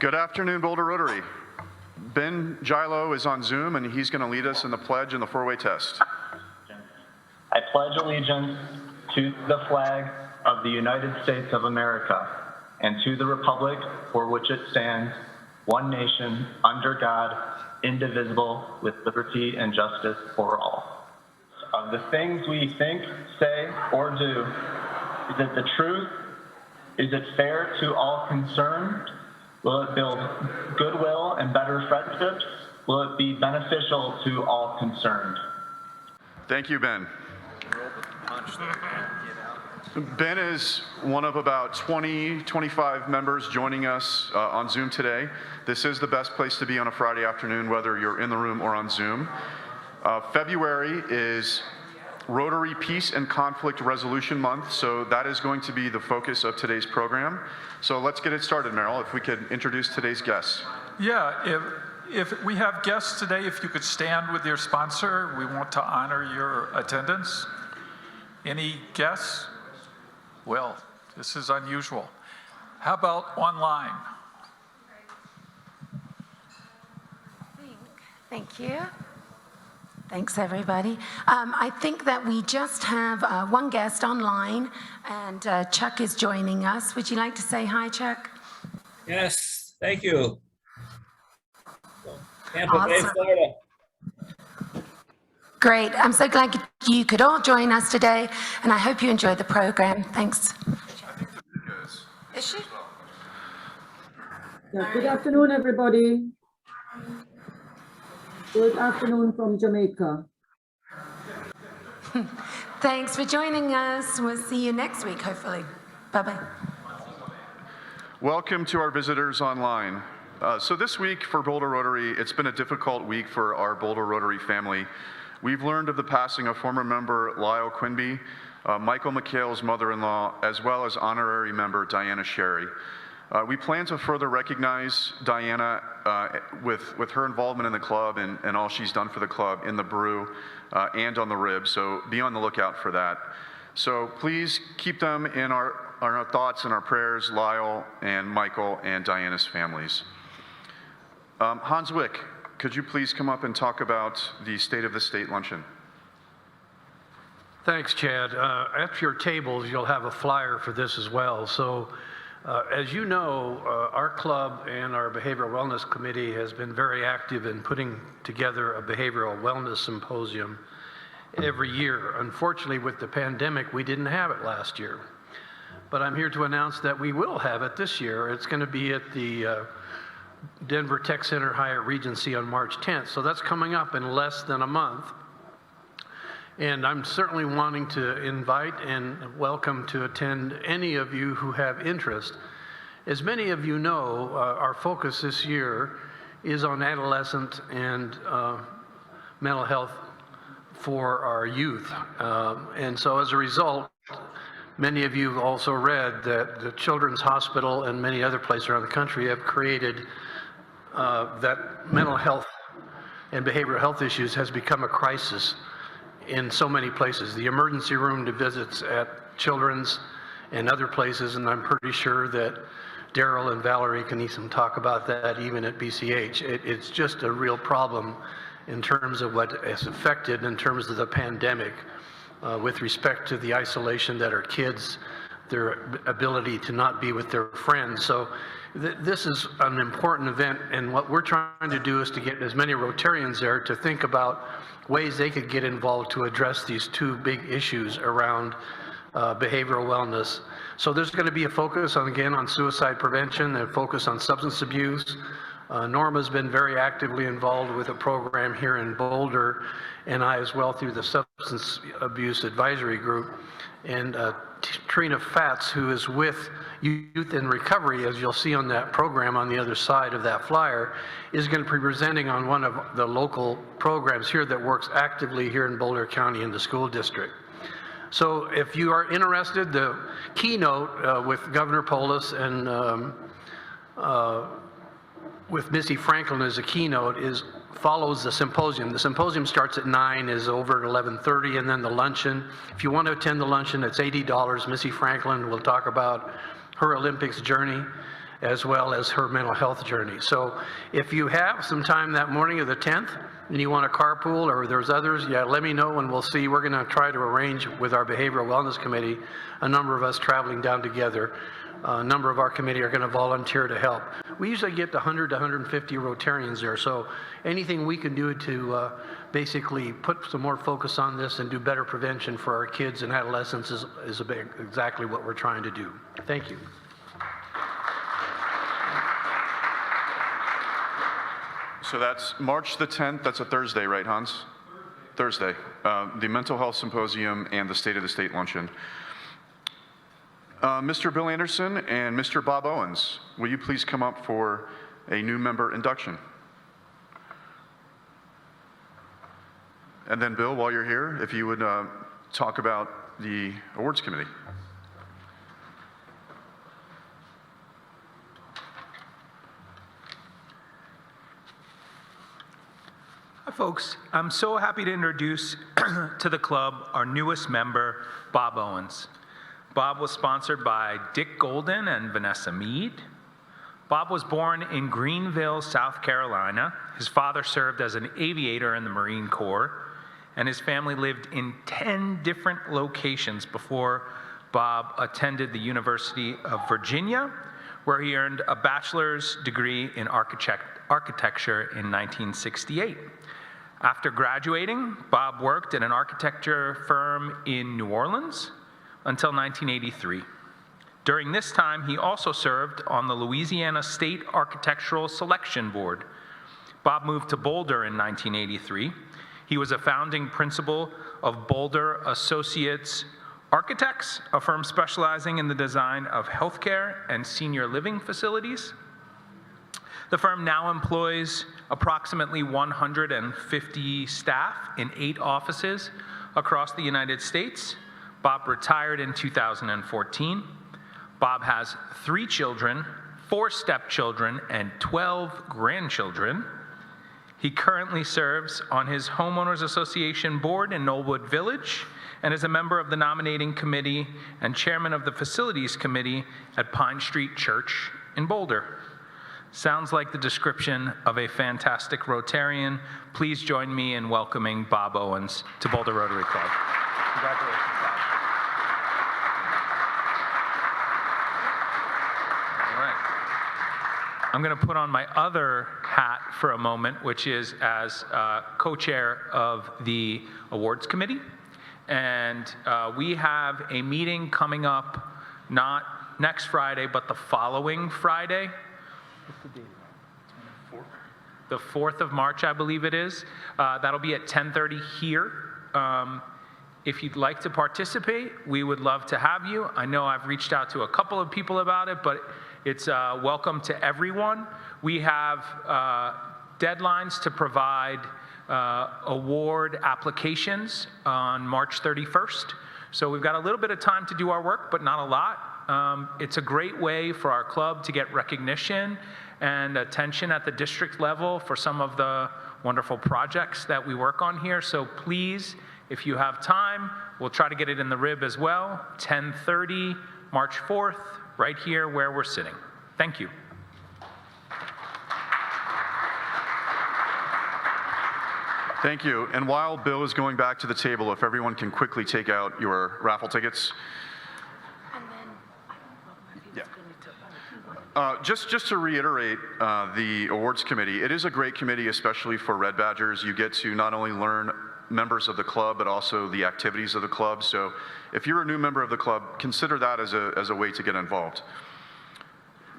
Good afternoon, Boulder Rotary. Ben Gilo is on Zoom, and he's going to lead us in the pledge and the four-way test. I pledge allegiance to the flag of the United States of America and to the republic for which it stands, one nation, under God, indivisible, with liberty and justice for all. Of the things we think, say, or do, is it the truth? Is it fair to all concerned? Will it build goodwill and better friendships? Will it be beneficial to all concerned? Thank you, Ben. Ben is one of about 25 members joining us on Zoom today. This is the best place to be on a Friday afternoon, whether you're in the room or on Zoom. February is Rotary Peace and Conflict Resolution Month, so that is going to be the focus of today's program. So let's get it started, Merrill, if we could introduce today's guests. Yeah, if we have guests today, if you could stand with your sponsor, we want to honor your attendance. Any guests? Well, this is unusual. How about online? Thank you. Thanks, everybody. I think that we just have one guest online, and Chuck is joining us. Would you like to say hi, Chuck? Yes, thank you. Tampa Awesome. Bay, Florida. Great. I'm so glad you could all join us today, and I hope you enjoyed the program. Thanks. Is she? Yeah, good afternoon, everybody. Good afternoon from Jamaica. Thanks for joining us. We'll see you next week, hopefully. Bye-bye. Welcome to our visitors online. So this week for Boulder Rotary, it's been a difficult week for our Boulder Rotary family. We've learned of the passing of former member Lyle Quinby, Michael McHale's mother-in-law, as well as honorary member Diana Sherry. We plan to further recognize Diana with her involvement in the club and all she's done for the club in the brew and on the rib, so be on the lookout for that. So please keep them in our thoughts and our prayers, Lyle and Michael and Diana's families. Hans Wick, could you please come up and talk about the State of the State Luncheon? Thanks, Chad. At your tables, you'll have a flyer for this as well. So, as you know, our club and our Behavioral Wellness Committee has been very active in putting together a behavioral wellness symposium every year. Unfortunately, with the pandemic, we didn't have it last year. But I'm here to announce that we will have it this year. It's going to be at the Denver Tech Center Hyatt Regency on March 10th. So that's coming up in less than a month. And I'm certainly wanting to invite and welcome to attend any of you who have interest. As many of you know, our focus this year is on adolescent and mental health for our youth. And so as a result, many of you have also read that the Children's Hospital and many other places around the country have created that mental health and behavioral health issues has become a crisis in so many places. The emergency room to visits at Children's and other places, and I'm pretty sure that Daryl and Valerie can even talk about that even at BCH. It's just a real problem in terms of what has affected in terms of the pandemic with respect to the isolation that our kids, their ability to not be with their friends. So this is an important event, and what we're trying to do is to get as many Rotarians there to think about ways they could get involved to address these two big issues around behavioral wellness. So there's going to be a focus on, again, on suicide prevention and focus on substance abuse. Norma's been very actively involved with a program here in Boulder, and I as well through the Substance Abuse Advisory Group. And Trina Fatz, who is with Youth in Recovery, as you'll see on that program on the other side of that flyer, is going to be presenting on one of the local programs here that works actively here in Boulder County in the school district. So if you are interested, the keynote with Governor Polis and with Missy Franklin as a keynote follows the symposium. The symposium starts at 9, is over at 11:30, and then the luncheon. If you want to attend the luncheon, it's $80. Missy Franklin will talk about her Olympics journey. as well as her mental health journey. So if you have some time that morning of the 10th and you want to carpool, or there's others, yeah, let me know and we'll see. We're going to try to arrange with our Behavioral Wellness Committee, a number of us traveling down together. A number of our committee are going to volunteer to help. We usually get 100 to 150 Rotarians there, so anything we can do to basically put some more focus on this and do better prevention for our kids and adolescents is exactly what we're trying to do. Thank you. So that's March the 10th, that's a Thursday, right, Hans? Thursday. The Mental Health Symposium and the State of the State Luncheon. Mr. Bill Anderson and Mr. Bob Owens, will you please come up for a new member induction? And then Bill, while you're here, if you would talk about the awards committee. Hi folks, I'm so happy to introduce to the club our newest member, Bob Owens. Bob was sponsored by Dick Golden and Vanessa Mead. Bob was born in Greenville, South Carolina. His father served as an aviator in the Marine Corps, and his family lived in 10 different locations before Bob attended the University of Virginia, where he earned a bachelor's degree in architecture in 1968. After graduating, Bob worked at an architecture firm in New Orleans until 1983. During this time, he also served on the Louisiana State Architectural Selection Board. Bob moved to Boulder in 1983. He was a founding principal of Boulder Associates Architects, a firm specializing in the design of healthcare and senior living facilities. The firm now employs approximately 150 staff in 8 offices across the United States. Bob retired in 2014. Bob has 3 children, 4 stepchildren, and 12 grandchildren. He currently serves on his Homeowners Association board in Knollwood Village and is a member of the nominating committee and chairman of the facilities committee at Pine Street Church in Boulder. Sounds like the description of a fantastic Rotarian. Please join me in welcoming Bob Owens to Boulder Rotary Club. Congratulations, Bob. I'm going to put on my other hat for a moment, which is as co-chair of the awards committee. And we have a meeting coming up, not next Friday, but the following Friday. What's the date? The 4th of March, I believe it is. That'll be at 10:30 here. If you'd like to participate, we would love to have you. I know I've reached out to a couple of people about it, but it's welcome to everyone. We have deadlines to provide award applications on March 31st. So we've got a little bit of time to do our work, but not a lot. It's a great way for our club to get recognition and attention at the district level for some of the wonderful projects that we work on here. So please, if you have time, we'll try to get it in the rib as well. 10:30, March 4th, right here where we're sitting. Thank you. Thank you. And while Bill is going back to the table, if everyone can quickly take out your raffle tickets. Just to reiterate the awards committee, it is a great committee, especially for Red Badgers. You get to not only learn members of the club, but also the activities of the club. So if you're a new member of the club, consider that as a way to get involved.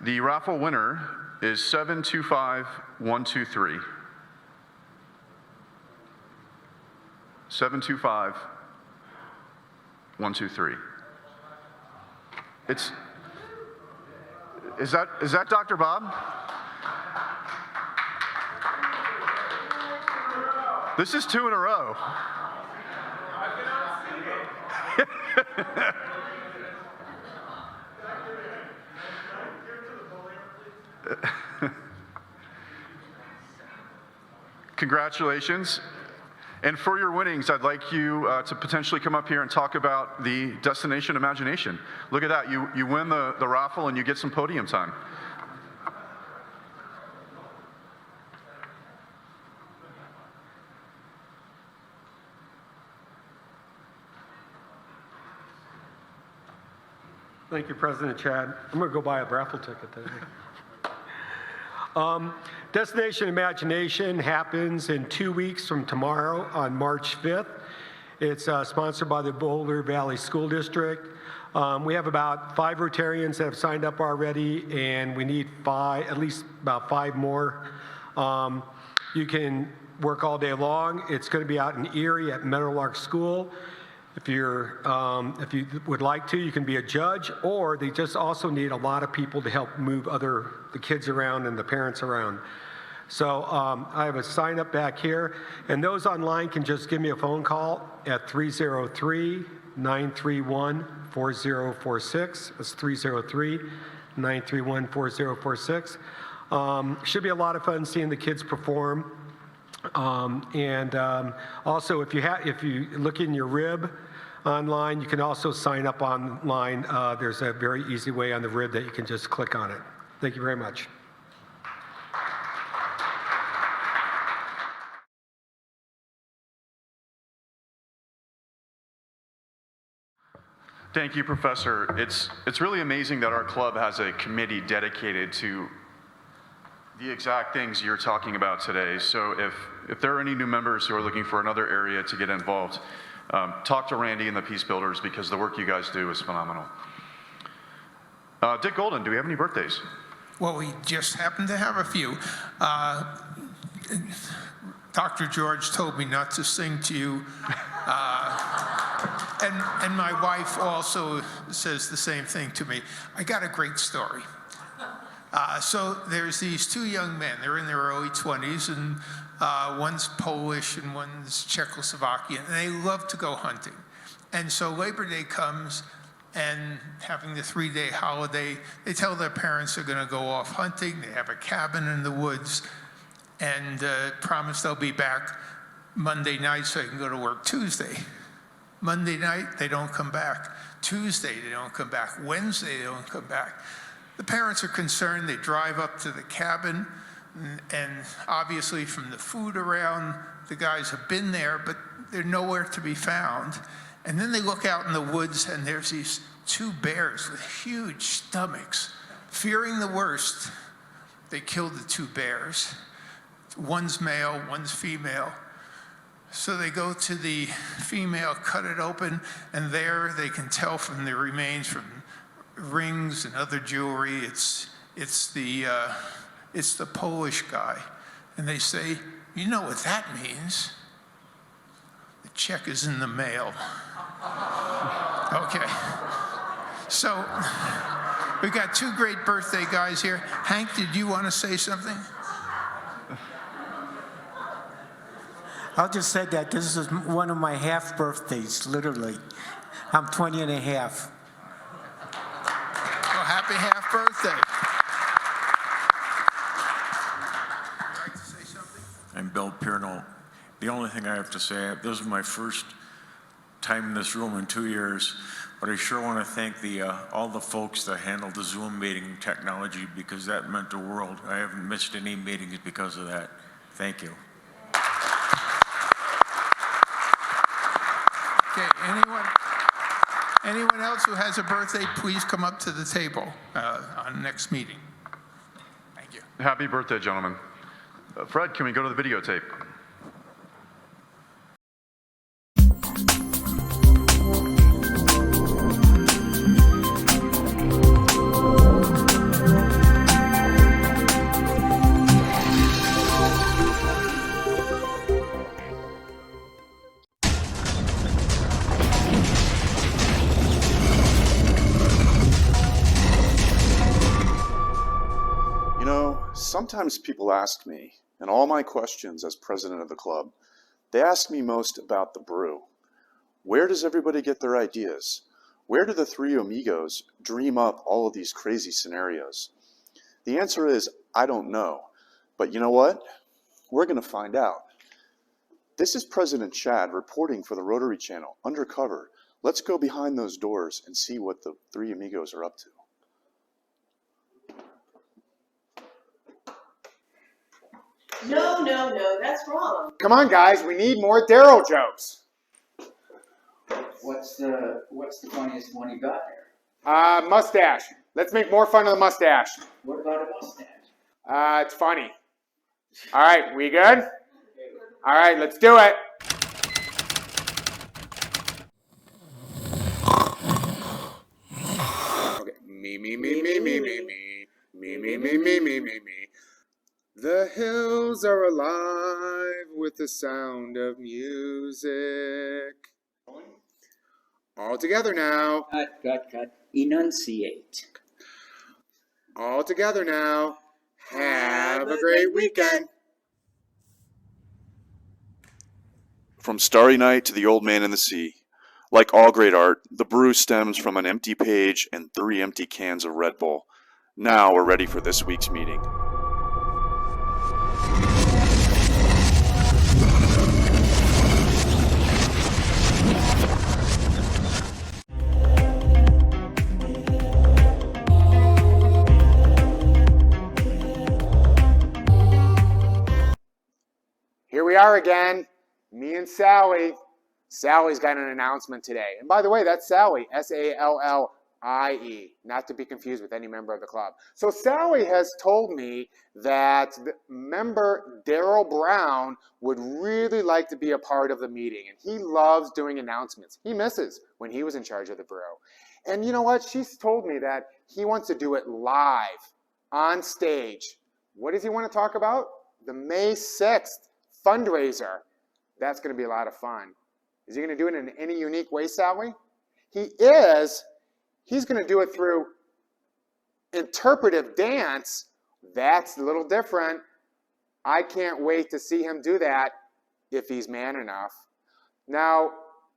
The raffle winner is 725123. 725123. Is that Dr. Bob? This is 2 in a row. Congratulations. And for your winnings, I'd like you to potentially come up here and talk about the Destination Imagination. Look at that, you win the raffle and you get some podium time. Thank you, President Chad. I'm going to go buy a raffle ticket today. Destination Imagination happens in 2 weeks from tomorrow on March 5th. It's sponsored by the Boulder Valley School District. We have about 5 Rotarians that have signed up already, and we need at least about 5 more. You can work all day long. It's going to be out in Erie at Meadowlark School. If you would like to, you can be a judge, or they just also need a lot of people to help move the kids around and the parents around. So I have a sign up back here, and those online can just give me a phone call at 303-931-4046. That's 303-931-4046. Should be a lot of fun seeing the kids perform. Also, if you look in your rib online, you can also sign up online. There's a very easy way on the rib that you can just click on it. Thank you very much. Thank you, Professor. It's really amazing that our club has a committee dedicated to the exact things you're talking about today. So if there are any new members who are looking for another area to get involved, talk to Randy and the Peace Builders, because the work you guys do is phenomenal. Dick Golden, do we have any birthdays? Well, we just happen to have a few. Dr. George told me not to sing to you. And my wife also says the same thing to me. I got a great story. So there's these 2 young men. They're in their early 20s, and one's Polish and one's Czechoslovakian, and they love to go hunting. And so Labor Day comes, and having the 3-day holiday, they tell their parents they're going to go off hunting. They have a cabin in the woods, and promise they'll be back Monday night so they can go to work Tuesday. Monday night, they don't come back. Tuesday, they don't come back. Wednesday, they don't come back. The parents are concerned. They drive up to the cabin, and obviously from the food around, the guys have been there, but they're nowhere to be found. And then they look out in the woods, and there's these 2 bears with huge stomachs. Fearing the worst, they killed the 2 bears. One's male, one's female. So they go to the female, cut it open, and there they can tell from the remains, from rings and other jewelry, it's the Polish guy. And they say, you know what that means? The check is in the mail. Okay. So we got 2 great birthday guys here. Hank, did you want to say something? I'll just say that this is one of my half birthdays, literally. I'm 20 and a half. Well, happy half birthday. Would you like to say something? I'm Bill Pierno. The only thing I have to say, this is my first time in this room in 2 years, but I sure want to thank all the folks that handled the Zoom meeting technology, because that meant the world. I haven't missed any meetings because of that. Thank you. Okay, anyone else who has a birthday, please come up to the table on the next meeting. Thank you. Happy birthday, gentlemen. Fred, can we go to the videotape? Sometimes people ask me, and all my questions as president of the club, they ask me most about the brew. Where does everybody get their ideas? Where do the 3 amigos dream up all of these crazy scenarios? The answer is, I don't know. But you know what? We're going to find out. This is President Chad reporting for the Rotary Channel, undercover. Let's go behind those doors and see what the 3 amigos are up to. No, that's wrong. Come on, guys, we need more Daryl jokes. What's the funniest one you got there? Mustache. Let's make more fun of the mustache. What about a mustache? It's funny. All right, we good? All right, let's do it. Okay. Me. The hills are alive with the sound of music. All together now. Cut. Enunciate. All together now. Have a great weekend. From Starry Night to The Old Man and the Sea. Like all great art, the brew stems from an empty page and 3 empty cans of Red Bull. Now we're ready for this week's meeting. Here we are again, me and Sally. Sally's got an announcement today. And by the way, that's Sally, S-A-L-L-I-E, not to be confused with any member of the club. So Sally has told me that the member Daryl Brown would really like to be a part of the meeting, and he loves doing announcements. He misses when he was in charge of the brew. And you know what? She's told me that he wants to do it live, on stage. What does he want to talk about? The May 6th fundraiser. That's going to be a lot of fun. Is he going to do it in any unique way, Sally? He's going to do it through interpretive dance. That's a little different. I can't wait to see him do that if he's man enough. Now,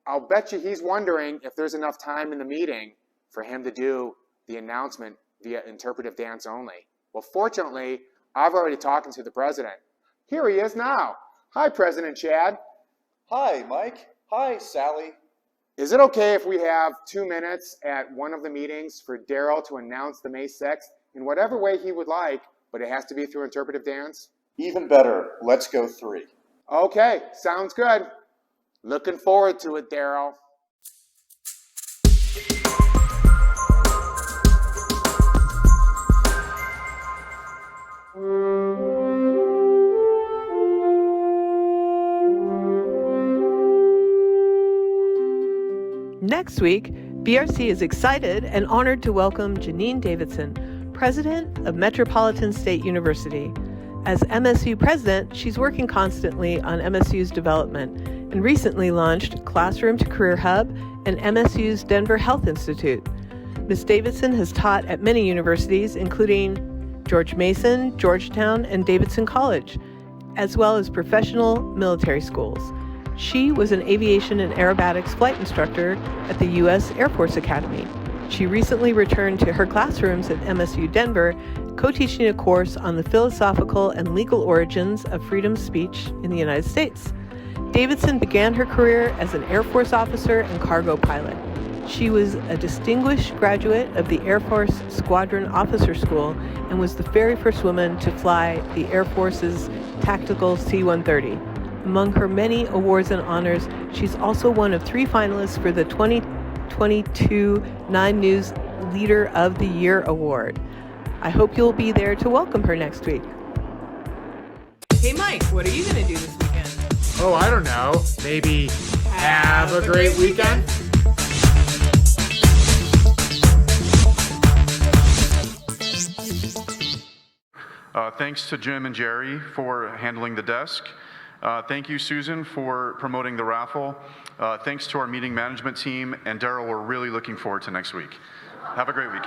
I'll bet you he's wondering if there's enough time in the meeting for him to do the announcement via interpretive dance only. Well, fortunately, I've already talked to the president. Here he is now. Hi, President Chad. Hi, Mike. Hi, Sally. Is it okay if we have 2 minutes at one of the meetings for Daryl to announce the May 6th in whatever way he would like, but it has to be through interpretive dance? Even better. Let's go 3. Okay, sounds good. Looking forward to it, Daryl. Next week, BRC is excited and honored to welcome Janine Davidson, President of Metropolitan State University. As MSU President, she's working constantly on MSU's development and recently launched Classroom to Career Hub and MSU's Denver Health Institute. Ms. Davidson has taught at many universities, including George Mason, Georgetown, and Davidson College, as well as professional military schools. She was an aviation and aerobatics flight instructor at the U.S. Air Force Academy. She recently returned to her classrooms at MSU Denver, co-teaching a course on the philosophical and legal origins of freedom of speech in the United States. Davidson began her career as an Air Force officer and cargo pilot. She was a distinguished graduate of the Air Force Squadron Officer School and was the very first woman to fly the Air Force's tactical C-130. Among her many awards and honors, she's also one of 3 finalists for the 2022 9 News Leader of the Year Award. I hope you'll be there to welcome her next week. Hey Mike, what are you going to do this weekend? Oh, I don't know. Maybe have a great weekend? Thanks to Jim and Jerry for handling the desk. Thank you, Susan, for promoting the raffle. Thanks to our meeting management team, and Daryl, we're really looking forward to next week. Have a great week.